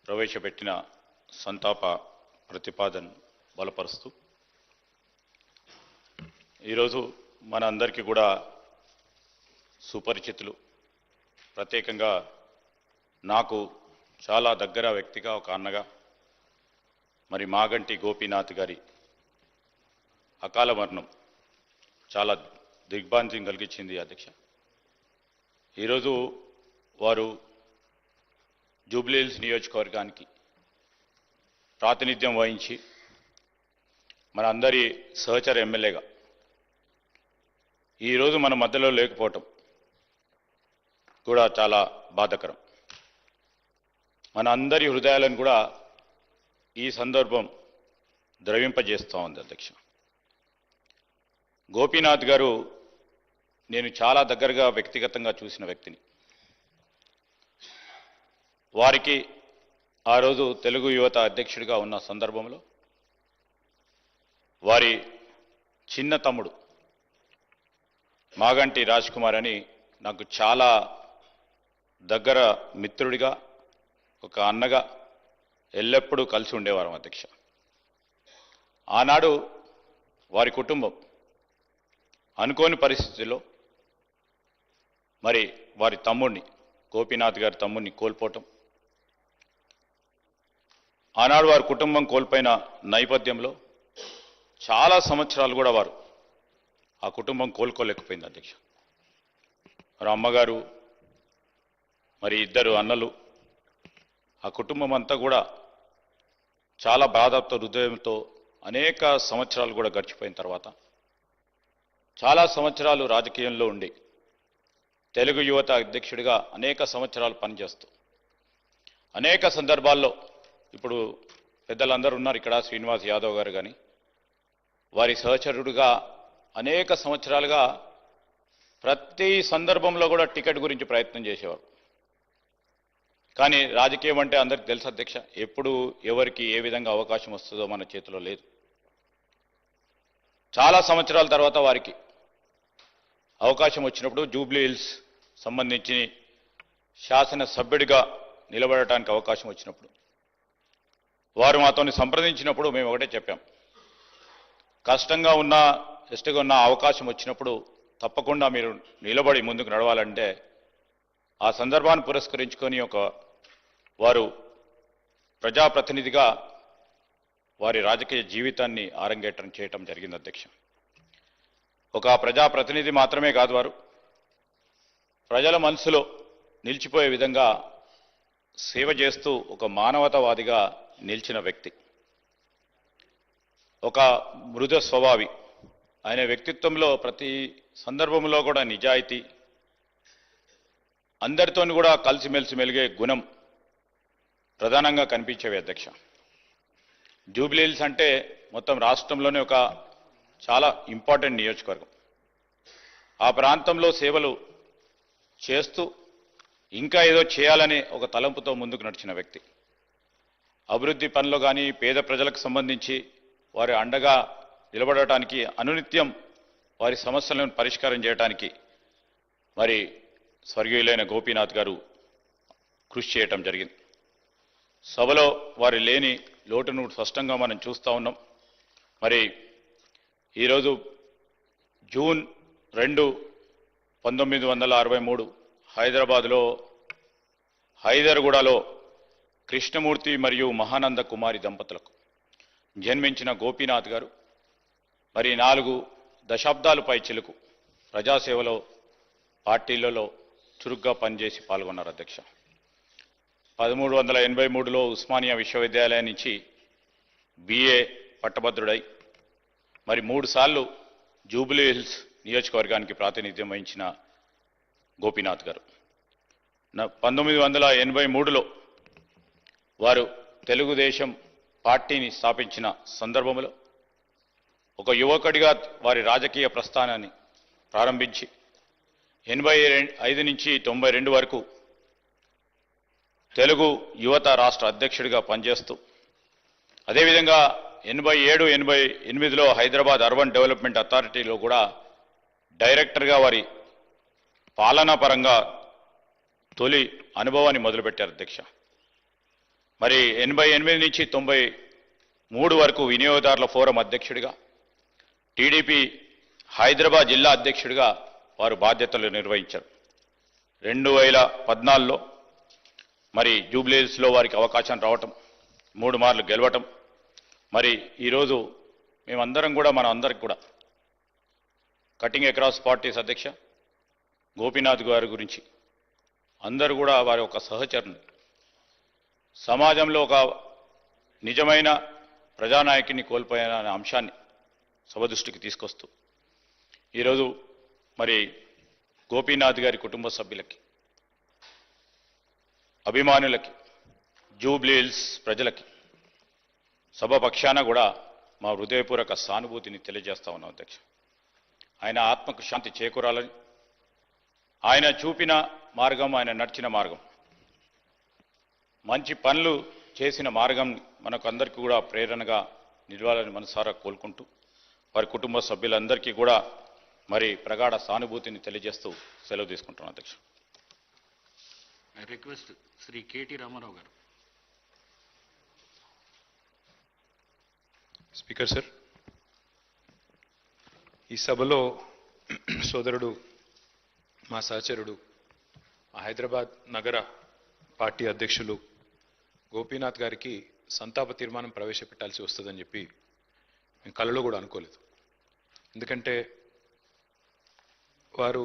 ప్రవేశపెట్టిన సంతాప ప్రతిపాదన బలపరుస్తూ ఈరోజు మన అందరికీ కూడా సుపరిచితులు, ప్రత్యేకంగా నాకు చాలా దగ్గర వ్యక్తిగా ఒక అన్నగా మరి మాగంటి గోపీనాథ్ గారి అకాల మరణం చాలా దిగ్భ్రాంతిని కలిగించింది అధ్యక్ష. ఈరోజు వారు జూబ్లీహిల్స్ నియోజకవర్గానికి ప్రాతినిధ్యం వహించి మన అందరి సహచర ఎమ్మెల్యేగా ఈరోజు మన మధ్యలో లేకపోవటం కూడా చాలా బాధాకరం. మన అందరి హృదయాలను కూడా ఈ సందర్భం ద్రవింపజేస్తూ ఉంది అధ్యక్ష. గోపీనాథ్ గారు నేను చాలా దగ్గరగా వ్యక్తిగతంగా చూసిన వ్యక్తిని. వారికి ఆ రోజు తెలుగు యువత అధ్యక్షుడిగా ఉన్న సందర్భంలో వారి చిన్న తమ్ముడు మాగంటి రాజ్ కుమార్ అని నాకు చాలా దగ్గర మిత్రుడిగా, ఒక అన్నగా ఎల్లప్పుడూ కలిసి ఉండేవారం అధ్యక్ష. ఆనాడు వారి కుటుంబం అనుకోని పరిస్థితుల్లో మరి వారి తమ్ముడిని, గోపీనాథ్ గారి తమ్ముడిని కోల్పోవటం, ఆనాడు వారి కుటుంబం కోల్పోయిన నేపథ్యంలో చాలా సంవత్సరాలు కూడా వారు ఆ కుటుంబం కోలుకోలేకపోయింది అధ్యక్ష. మరి అమ్మగారు, మరి ఇద్దరు అన్నలు, ఆ కుటుంబం అంతా కూడా చాలా బాధతో, హృదయంతో అనేక సంవత్సరాలు కూడా గడిచిపోయిన తర్వాత చాలా సంవత్సరాలు రాజకీయంలో ఉండి తెలుగు యువత అధ్యక్షుడిగా అనేక సంవత్సరాలు పనిచేస్తూ అనేక సందర్భాల్లో ఇప్పుడు పెద్దలందరూ ఉన్నారు ఇక్కడ, శ్రీనివాస్ యాదవ్ గారు కానీ, వారి సహచరుడిగా అనేక సంవత్సరాలుగా ప్రతి సందర్భంలో కూడా టికెట్ గురించి ప్రయత్నం చేసేవారు. కానీ రాజకీయం అంటే అందరికీ తెలుసు అధ్యక్ష, ఎప్పుడు ఎవరికి ఏ విధంగా అవకాశం వస్తుందో మన చేతిలో లేదు. చాలా సంవత్సరాల తర్వాత వారికి అవకాశం వచ్చినప్పుడు జూబ్లీహిల్స్ సంబంధించి శాసనసభ్యుడిగా నిలబడటానికి అవకాశం వచ్చినప్పుడు వారు మాతో సంప్రదించినప్పుడు మేము ఒకటే చెప్పాం, కష్టంగా ఉన్న ఇష్టంగా ఉన్న అవకాశం వచ్చినప్పుడు తప్పకుండా మీరు నిలబడి ముందుకు నడవాలంటే ఆ సందర్భాన్ని పురస్కరించుకొని వారు ప్రజాప్రతినిధిగా వారి రాజకీయ జీవితాన్ని ఆరంగేట్రం చేయటం జరిగింది అధ్యక్ష. ఒక ప్రజాప్రతినిధి మాత్రమే కాదు, వారు ప్రజల మనసులో నిలిచిపోయే విధంగా సేవ చేస్తూ ఒక మానవతావాదిగా నిలిచిన వ్యక్తి, ఒక మృదు స్వభావి. ఆయన వ్యక్తిత్వంలో ప్రతి సందర్భంలో కూడా నిజాయితీ, అందరితో కూడా కలిసిమెలిసి మెలిగే గుణం ప్రధానంగా కనిపించేవి అధ్యక్ష. జూబ్లీహిల్స్ అంటే మొత్తం రాష్ట్రంలోనే ఒక చాలా ఇంపార్టెంట్ నియోజకవర్గం. ఆ ప్రాంతంలో సేవలు చేస్తూ ఇంకా ఏదో చేయాలనే ఒక తలంపుతో ముందుకు నడిచిన వ్యక్తి. అభివృద్ధి పనులు కానీ, పేద ప్రజలకు సంబంధించి వారి అండగా నిలబడటానికి, అనునిత్యం వారి సమస్యలను పరిష్కారం చేయడానికి మరి స్వర్గీయులైన గోపీనాథ్ గారు కృషి చేయటం జరిగింది. సభలో వారి లేని లోటును స్పష్టంగా మనం చూస్తూ ఉన్నాం. మరి ఈరోజు జూన్ 2, 1963 హైదరాబాద్లో హైదర్గూడలో కృష్ణమూర్తి మరియు మహానంద కుమారి దంపతులకు జన్మించిన గోపీనాథ్ గారు మరి 4 దశాబ్దాల పైచిలకు ప్రజాసేవలో, పార్టీలలో చురుగ్గా పనిచేసి పాల్గొన్నారు అధ్యక్ష. 1383లో ఉస్మానియా విశ్వవిద్యాలయం నుంచి BA పట్టభద్రుడై మరి 3 సార్లు జూబ్లీహిల్స్ నియోజకవర్గానికి ప్రాతినిధ్యం వహించిన గోపీనాథ్ గారు 1983లో వారు తెలుగుదేశం పార్టీని స్థాపించిన సందర్భంలో ఒక యువకుడిగా వారి రాజకీయ ప్రస్థానాన్ని ప్రారంభించి 85 నుంచి 92 వరకు తెలుగు యువత రాష్ట్ర అధ్యక్షుడిగా పనిచేస్తూ అదేవిధంగా 87, 88లో హైదరాబాద్ అర్బన్ డెవలప్మెంట్ అథారిటీలో కూడా డైరెక్టర్గా వారి పాలనా పరంగా తొలి అనుభవాన్ని మొదలుపెట్టారు అధ్యక్ష. మరి 88 నుంచి 93 వరకు వినియోగదారుల ఫోరం అధ్యక్షుడిగా, టీడీపీ హైదరాబాద్ జిల్లా అధ్యక్షుడిగా వారు బాధ్యతలు నిర్వహించారు. 2014లో మరి జూబ్లీహిల్స్లో వారికి అవకాశం రావటం, 3 మార్లు గెలవటం, మరి ఈరోజు మేమందరం కూడా మన అందరికి కూడా కటింగ్ అక్రాస్ పార్టీస్ అధ్యక్ష గోపీనాథ్ గారి గురించి అందరూ కూడా వారి ఒక సహచరుని సమాజంలో ఒక నిజమైన ప్రజానాయకుని కోల్పోయిన అనే అంశాన్ని సభ దృష్టికి తీసుకొస్తూ ఈరోజు మరి గోపీనాథ్ గారి కుటుంబ సభ్యులకి, అభిమానులకి, జూబ్లీహిల్స్ ప్రజలకి సభ పక్షాన కూడా మా హృదయపూర్వక సానుభూతిని తెలియజేస్తా ఉన్నాం అధ్యక్ష. ఆయన ఆత్మకు శాంతి చేకూరాలని, ఆయన చూపిన మార్గం, ఆయన నడిచిన మార్గం, మంచి పనులు చేసిన మార్గం మనకు అందరికీ కూడా ప్రేరణగా నిలవాలని మనసారా కోలుకుంటూ వారి కుటుంబ సభ్యులందరికీ కూడా మరి ప్రగాఢ సానుభూతిని తెలియజేస్తూ సెలవు తీసుకుంటున్నాను అధ్యక్ష. I request Shri KT Rama Rao గారు. స్పీకర్ సార్, ఈ సభలో సోదరుడు మా సహచరుడు మా హైదరాబాద్ నగర పార్టీ అధ్యక్షులు గోపీనాథ్ గారికి సంతాప తీర్మానం ప్రవేశపెట్టాల్సి వస్తుందని చెప్పి మేము కలలో కూడా అనుకోలేదు. ఎందుకంటే వారు